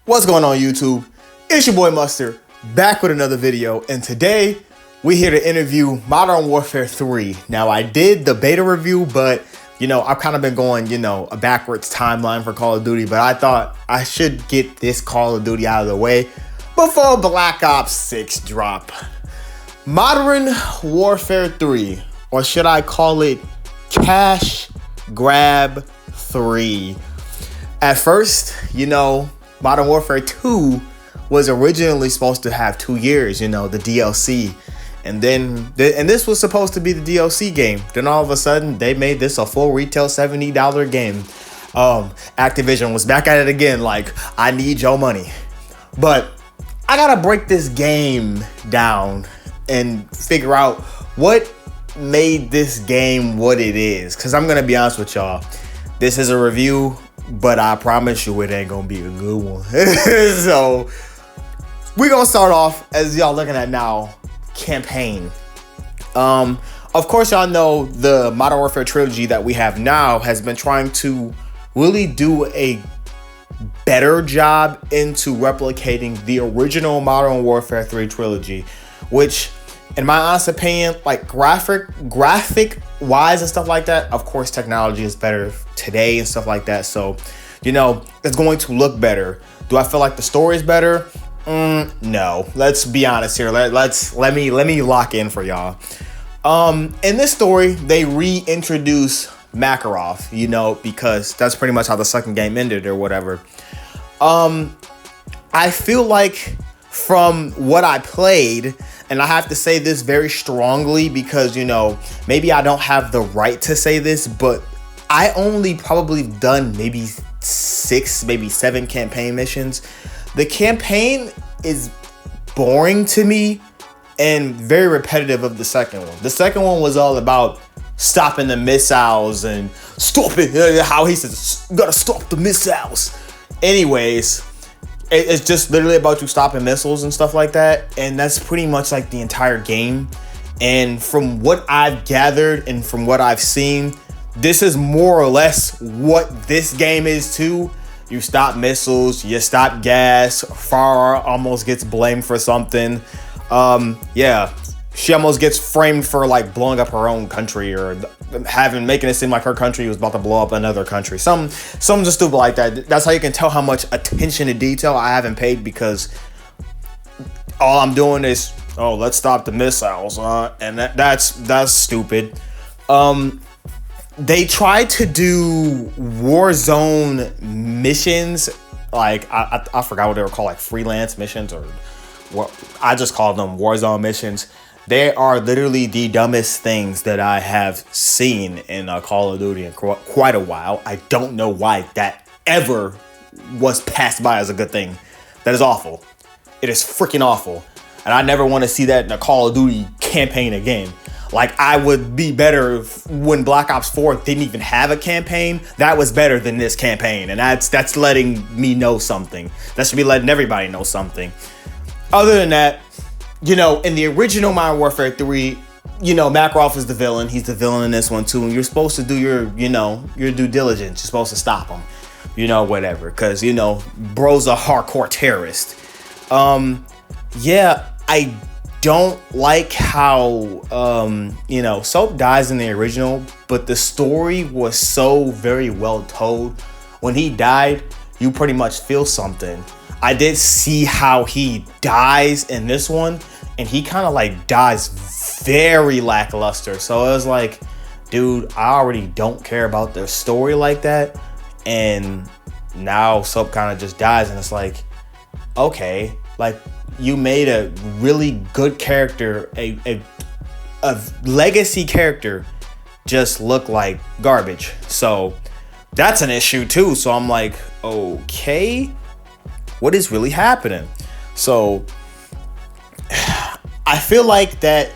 What's going on, YouTube? It's your boy Mustard, back with another video, and today we're here to interview Modern Warfare 3. Now, I did the beta review, but I've kind of been going, a backwards timeline for Call of Duty, but I thought I should get this Call of Duty out of the way before Black Ops 6 drop. Modern Warfare 3, or should I call it Cash Grab 3. At first, Modern Warfare 2 was originally supposed to have 2 years, the DLC. And this was supposed to be the DLC game. Then all of a sudden, they made this a full retail $70 game. Activision was back at it again, like, I need your money. But I gotta break this game down and figure out what made this game what it is. Because I'm gonna be honest with y'all, this is a review, but I promise you it ain't gonna be a good one. So we're gonna start off, as y'all looking at now, campaign. Of course, y'all know the Modern Warfare trilogy that we have now has been trying to really do a better job into replicating the original Modern Warfare 3 trilogy, which, in my honest opinion, like graphic wise and stuff like that, of course technology is better today and stuff like that, so it's going to look better. Do I feel like the story is better? No. Let's be honest here. Let me lock in for y'all. In this story, they reintroduce Makarov, because that's pretty much how the second game ended or whatever. I feel like from what I played, and I have to say this very strongly because, maybe I don't have the right to say this, but I only probably done maybe 6, maybe 7 campaign missions. The campaign is boring to me and very repetitive of the second one. The second one was all about stopping the missiles and stopping, how he says, gotta stop the missiles. Anyways, it's just literally about you stopping missiles and stuff like that. And that's pretty much like the entire game. And from what I've gathered and from what I've seen, this is more or less what this game is too. You stop missiles, you stop gas. Farah almost gets blamed for something. Yeah, she almost gets framed for like blowing up her own country or making it seem like her country was about to blow up another country. Something just stupid like that. That's how you can tell how much attention to detail I haven't paid, because all I'm doing is, let's stop the missiles, and that's stupid. They tried to do Warzone missions, like I forgot what they were called, like freelance missions, or what I just called them Warzone missions. They are literally the dumbest things that I have seen in Call of Duty in quite a while. I don't know why that ever was passed by as a good thing. That is awful. It is freaking awful. And I never want to see that in a Call of Duty campaign again. Like, I would be better when Black Ops 4 didn't even have a campaign. That was better than this campaign. And that's letting me know something. That should be letting everybody know something. Other than that, in the original Modern Warfare 3, Makarov is the villain. He's the villain in this one too. And you're supposed to do your due diligence. You're supposed to stop him. Whatever. Because, bro's a hardcore terrorist. Yeah, I don't like how Soap dies in the original, but the story was so very well told. When he died, you pretty much feel something. I did see how he dies in this one, and he kind of like dies very lackluster. So it was like, dude, I already don't care about the story like that, and now Soap kind of just dies, and it's like, okay, like, you made a really good character, a legacy character, just look like garbage. So that's an issue too. So I'm like, okay, what is really happening? So I feel like that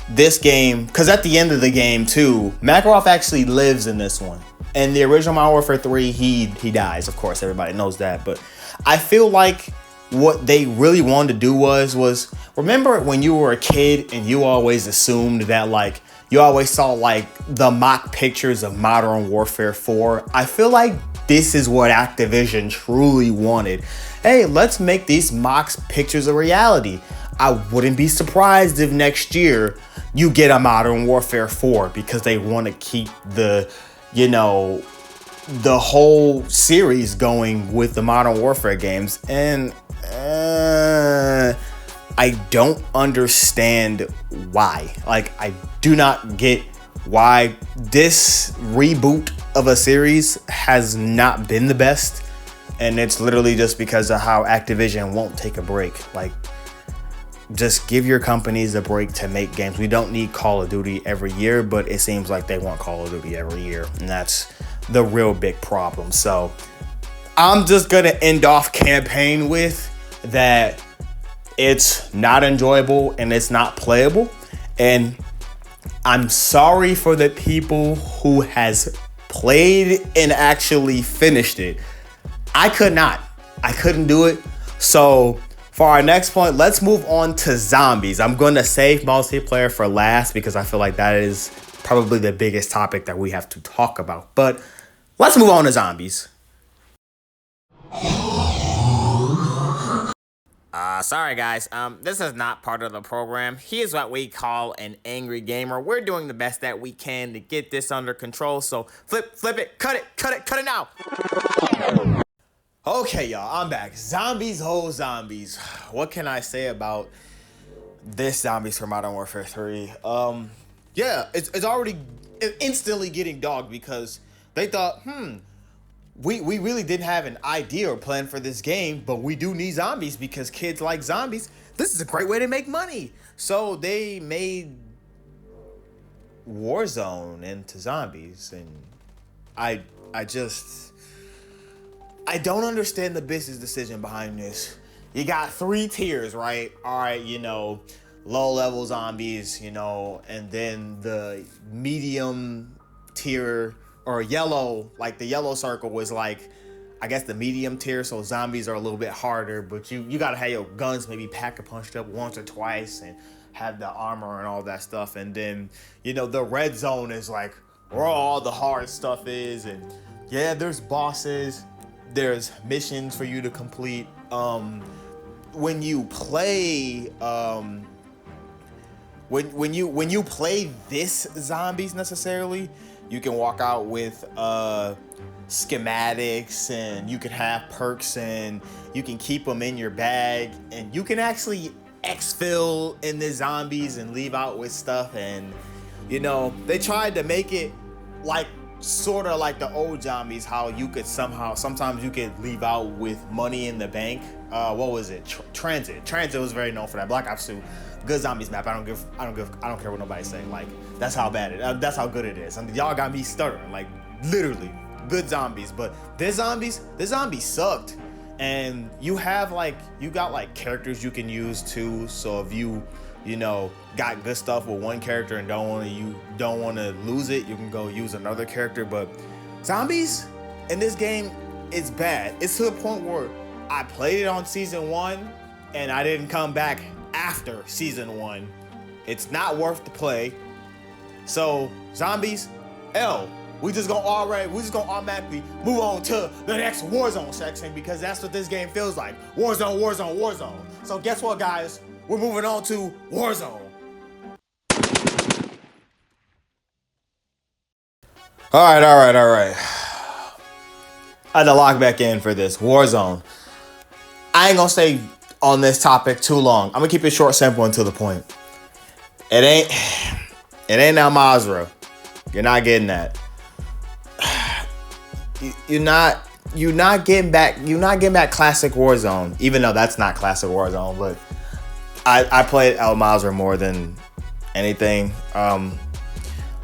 this game, because at the end of the game too, Makarov actually lives in this one. In the original Modern Warfare 3, he dies. Of course, everybody knows that. But I feel like what they really wanted to do was remember when you were a kid and you always assumed that, like, you always saw like the mock pictures of Modern Warfare 4. I feel like this is what Activision truly wanted. Hey, let's make these mock pictures a reality. I wouldn't be surprised if next year you get a Modern Warfare 4 because they want to keep the, you know, the whole series going with the Modern Warfare games. And I don't understand why. Like, I do not get why this reboot of a series has not been the best. And it's literally just because of how Activision won't take a break. Like, just give your companies a break to make games. We don't need Call of Duty every year, but it seems like they want Call of Duty every year. And that's the real big problem. So I'm just going to end off campaign with that. It's not enjoyable and it's not playable. And I'm sorry for the people who has played and actually finished it. I could not. I couldn't do it. So for our next point, let's move on to zombies. I'm going to save multiplayer for last because I feel like that is probably the biggest topic that we have to talk about. But let's move on to zombies. Sorry guys, this is not part of the program. Here's what we call an angry gamer. We're doing the best that we can to get this under control. So flip it, cut it now. Okay, y'all, I'm back. Zombies, zombies. What can I say about this zombies for Modern Warfare 3? Yeah, it's already instantly getting dogged because they thought, we really didn't have an idea or plan for this game, but we do need zombies because kids like zombies. This is a great way to make money. So they made Warzone into zombies, and I don't understand the business decision behind this. You got 3 tiers, right? All right, you know, low level zombies, you know, and then the medium tier or yellow, like the yellow circle was like, I guess the medium tier. So zombies are a little bit harder, but you gotta have your guns maybe pack a punched up once or twice and have the armor and all that stuff. And then, you know, the red zone is like where all the hard stuff is. And yeah, there's bosses. There's missions for you to complete. When you play, when you play this zombies necessarily, you can walk out with schematics, and you can have perks, and you can keep them in your bag, and you can actually exfil in the zombies and leave out with stuff. And you know, they tried to make it like sort of like the old zombies, how you could sometimes you could leave out with money in the bank. What was it? Transit was very known for that. Black Ops 2, good zombies map. I don't care what nobody say. Like, that's how bad that's how good it is. And y'all got me stuttering. Like, literally good zombies. But this zombies sucked. And you got like characters you can use too. So if you know, got good stuff with one character and don't want to lose it, you can go use another character. But zombies in this game, it's bad. It's to the point where I played it on season 1 and I didn't come back after season 1. It's not worth the play. So zombies, we just gonna automatically move on to the next Warzone section because that's what this game feels like. Warzone. So guess what, guys? We're moving on to Warzone. All right. I had to log back in for this Warzone. I ain't gonna stay on this topic too long. I'm gonna keep it short, simple, and to the point. It ain't Al Mazrah. You're not getting that. You're not getting back classic Warzone, even though that's not classic Warzone, but I played Al Mazrah more than anything.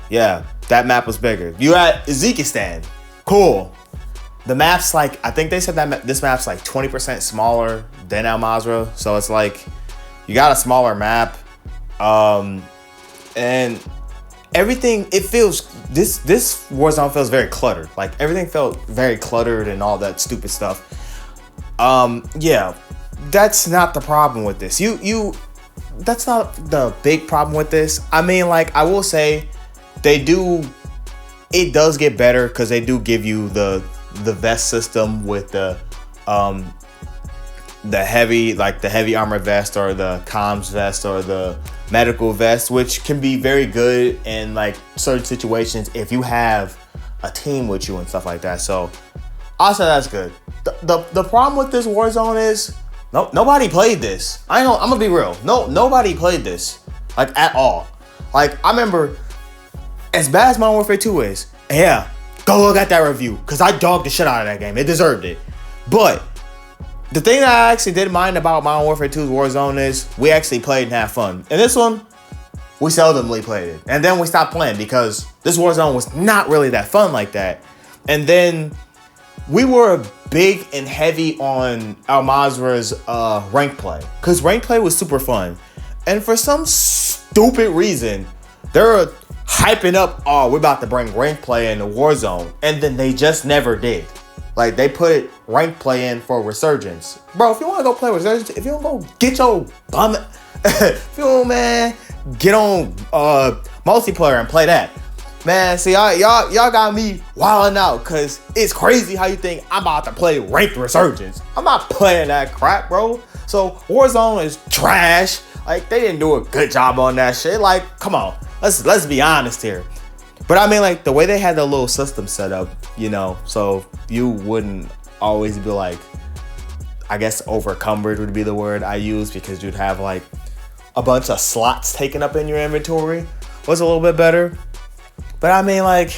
Yeah, that map was bigger. You at Uzbekistan, cool. The map's like, I think they said that this map's like 20% smaller than Al Mazrah, so it's like you got a smaller map, and everything. It feels this Warzone feels very cluttered. Like everything felt very cluttered and all that stupid stuff. Yeah. That's not the problem with this. That's not the big problem with this. I mean, like, I will say it does get better because they do give you the vest system with the heavy armor vest or the comms vest or the medical vest, which can be very good in like certain situations if you have a team with you and stuff like that. So also that's good. The problem with this Warzone is nobody played this. I'm gonna be real. Nobody played this like at all. Like I remember, as bad as Modern Warfare 2 is, yeah, go look at that review because I dogged the shit out of that game. It deserved it. But the thing that I actually didn't mind about Modern Warfare 2's Warzone is we actually played and had fun. And this one, we seldomly played it. And then we stopped playing because this Warzone was not really that fun like that. And then we were big and heavy on Al Mazra's rank play because rank play was super fun. And for some stupid reason, they're hyping up, oh, we're about to bring rank play into Warzone. And then they just never did. Like, they put rank play in for Resurgence. Bro, if you want to go play Resurgence, if you don't go get your bum, if you don't, man, get on multiplayer and play that. Man, see, y'all got me wilding out because it's crazy how you think I'm about to play ranked Resurgence. I'm not playing that crap, bro. So, Warzone is trash. Like, they didn't do a good job on that shit. Like, come on. Let's be honest here. But I mean, like, the way they had the little system set up, you know, so you wouldn't always be like, I guess overcumbered would be the word I use, because you'd have like a bunch of slots taken up in your inventory was a little bit better. But I mean, like,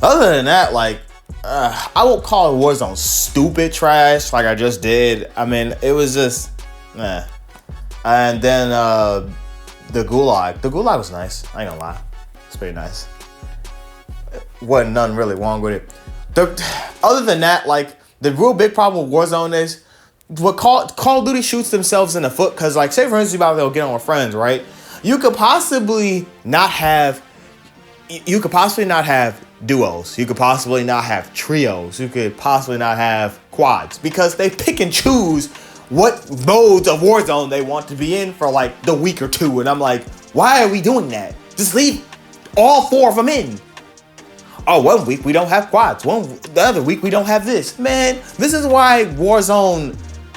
other than that, like, I won't call Warzone stupid trash like I just did. I mean, it was just, And then the Gulag was nice. I ain't gonna lie. It's pretty nice. Wasn't nothing really wrong with it. Other than that, like, the real big problem with Warzone is what Call of Duty shoots themselves in the foot. Because, like, say for instance, you're about to go get on with friends, right? You could possibly not have duos. You could possibly not have trios. You could possibly not have quads, because they pick and choose what modes of Warzone they want to be in for like the week or two. And I'm like, why are we doing that? Just leave all four of them in. Oh, 1 week we don't have quads. The other week we don't have this. Man, this is why Warzone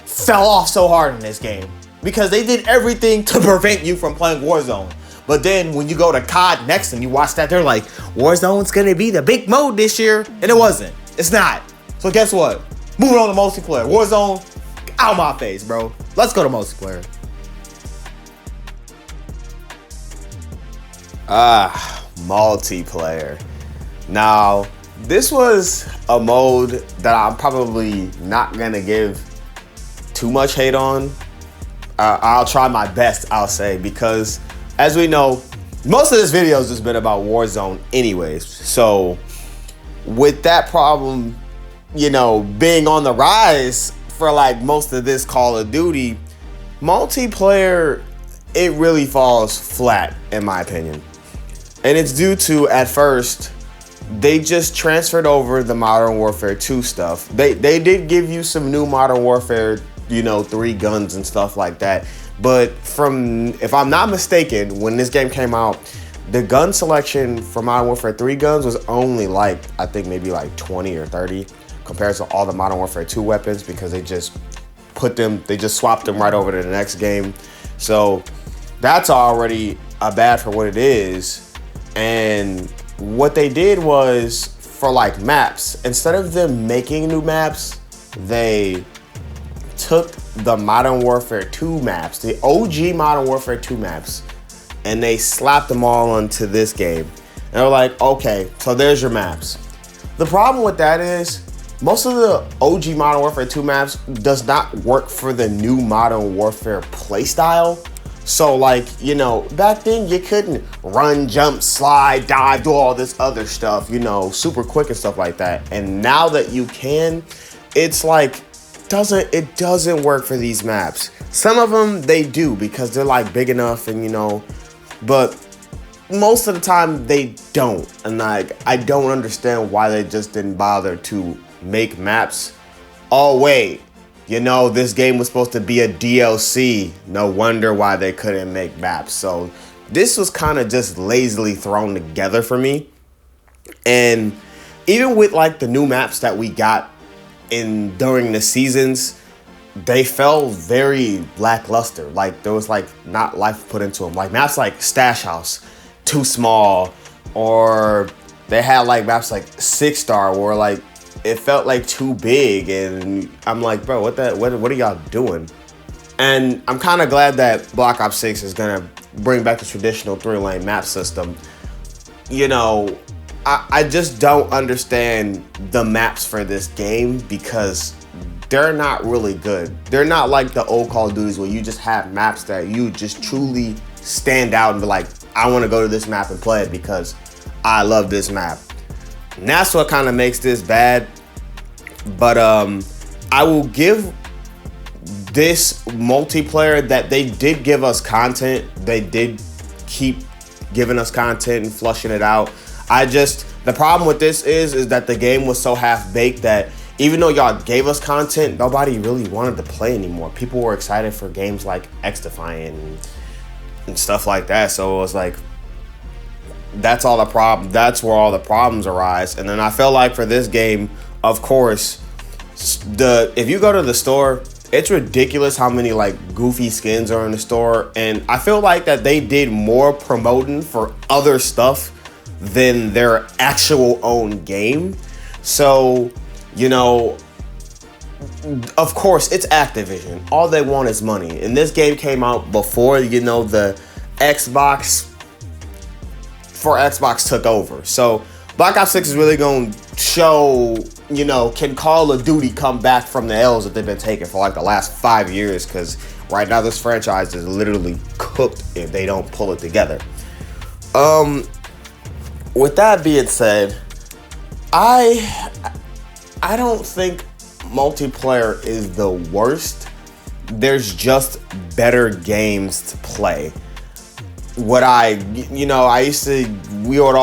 fell off so hard in this game. Because they did everything to prevent you from playing Warzone. But then when you go to COD next and you watch that, they're like, Warzone's gonna be the big mode this year. And it wasn't. It's not. So guess what? Moving on to multiplayer. Warzone, out my face, bro. Let's go to multiplayer. Multiplayer. Now, this was a mode that I'm probably not gonna give too much hate on. I'll try my best, I'll say, because as we know, most of this video has just been about Warzone anyways. So with that problem, you know, being on the rise for like most of this Call of Duty, multiplayer, it really falls flat in my opinion. And it's due to, at first, they just transferred over the Modern Warfare 2 stuff. They did give you some new Modern Warfare, you know, 3 guns and stuff like that. But from, if I'm not mistaken, when this game came out, the gun selection for Modern Warfare 3 guns was only like, I think maybe like 20 or 30 compared to all the Modern Warfare 2 weapons, because they just swapped them right over to the next game. So that's already bad for what it is. And what they did was, for like maps, instead of them making new maps, they took the Modern Warfare 2 maps, the OG Modern Warfare 2 maps, and they slapped them all onto this game. And they're like, okay, so there's your maps. The problem with that is, most of the OG Modern Warfare 2 maps does not work for the new Modern Warfare playstyle. So, like, you know, back then you couldn't run, jump, slide, dive, do all this other stuff, you know, super quick and stuff like that. And now that you can, it's like, it doesn't work for these maps. Some of them they do because they're like big enough, and you know, but most of the time they don't. And like, I don't understand why they just didn't bother to make maps. Oh wait, you know, this game was supposed to be a DLC. No wonder why they couldn't make maps. So this was kind of just lazily thrown together for me. And even with like the new maps that we got during the seasons, they felt very lackluster. Like there was like not life put into them. Like maps like Stash House, too small, or they had like maps like 6-star where like it felt like too big, and I'm like, bro, what are y'all doing? And I'm kind of glad that Black Ops 6 is gonna bring back the traditional 3-lane map system. You know, I just don't understand the maps for this game because they're not really good. They're not like the old Call of Duties where you just have maps that you just truly stand out and be like, I want to go to this map and play it because I love this map. And that's what kind of makes this bad. But I will give this multiplayer that they did give us content. They did keep giving us content and flushing it out. The problem with this is that the game was so half-baked that even though y'all gave us content, nobody really wanted to play anymore. People were excited for games like X-Defiant and stuff like that. So it was like, that's all the problem. That's where all the problems arise. And then I feel like for this game, of course, if you go to the store, it's ridiculous how many like goofy skins are in the store. And I feel like that they did more promoting for other stuff than their actual own game. So, you know, of course, it's Activision. All they want is money. And this game came out before, you know, the Xbox took over. So Black Ops 6 is really going to show, you know, can Call of Duty come back from the L's that they've been taking for like the last 5 years? Because right now this franchise is literally cooked if they don't pull it together. With that being said, I don't think multiplayer is the worst. There's just better games to play. We would all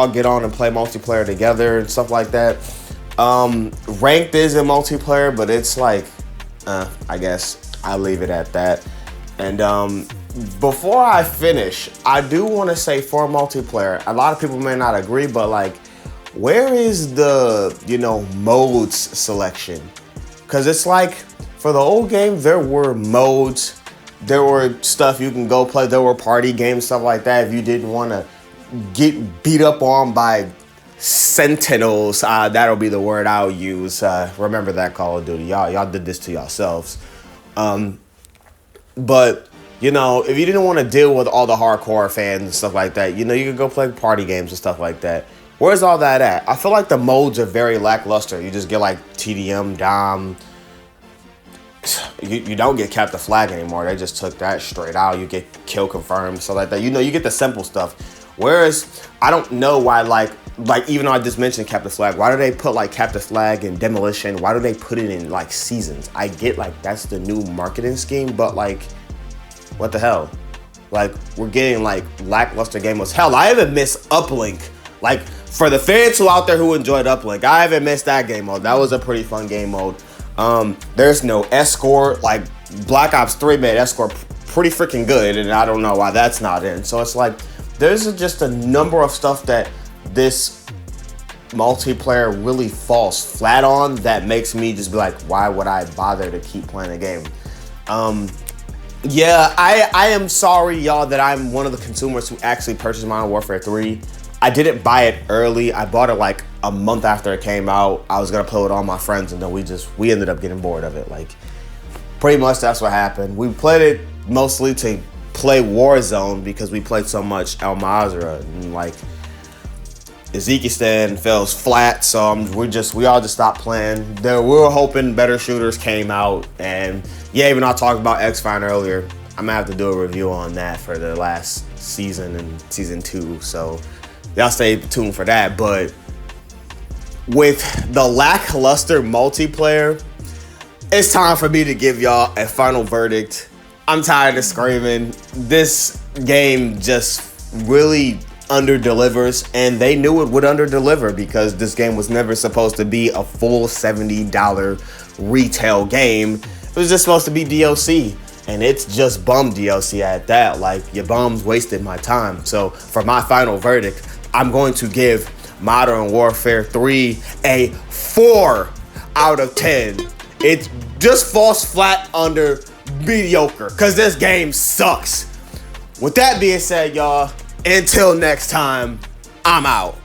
get on and play multiplayer together and stuff like that. Ranked is a multiplayer, but it's like, I guess I'll leave it at that. And before I finish, I do want to say for multiplayer, a lot of people may not agree, but like, where is the, you know, modes selection? Because it's like, for the old game, there were modes, there were stuff you can go play, there were party games, stuff like that. If you didn't want to get beat up on by sentinels, that'll be the word I'll use. Remember that Call of Duty. Y'all did this to yourselves. But, you know, if you didn't want to deal with all the hardcore fans and stuff like that, you know, you could go play party games and stuff like that. Where's all that at? I feel like the modes are very lackluster. You just get like TDM, Dom. You don't get Capture Flag anymore. They just took that straight out. You get kill confirmed, stuff like that. You know, you get the simple stuff. Whereas, I don't know why, like even though I just mentioned Capture Flag, why do they put like Capture Flag and Demolition? Why do they put it in like seasons? I get like that's the new marketing scheme, but like, what the hell? Like, we're getting like lackluster game modes. Hell, I even miss Uplink. Like, for the fans who out there who enjoyed Uplink, I haven't missed that game mode. That was a pretty fun game mode. There's no escort. Like, Black Ops 3 made escort pretty freaking good, and I don't know why that's not in. So it's like, there's just a number of stuff that this multiplayer really falls flat on that makes me just be like, why would I bother to keep playing the game? Yeah, I am sorry, y'all, that I'm one of the consumers who actually purchased Modern Warfare 3. I didn't buy it early. I bought it like a month after it came out. I was gonna play with all my friends, and then we ended up getting bored of it. Like, pretty much that's what happened. We played it mostly to play Warzone because we played so much Al Mazrah, and like Uzbekistan falls flat, so we all just stopped playing. We were hoping better shooters came out, and yeah, even though I talked about X-Fine earlier, I'm gonna have to do a review on that for the last season and season 2. So y'all stay tuned for that. But with the lackluster multiplayer, it's time for me to give y'all a final verdict. I'm tired of screaming. This game just really under-delivers, and they knew it would under-deliver because this game was never supposed to be a full $70 retail game. It was just supposed to be DLC. And it's just bum DLC at that. Like, your bums wasted my time. So for my final verdict, I'm going to give Modern Warfare 3 a 4 out of 10. It just falls flat under mediocre because this game sucks. With that being said, y'all, until next time, I'm out.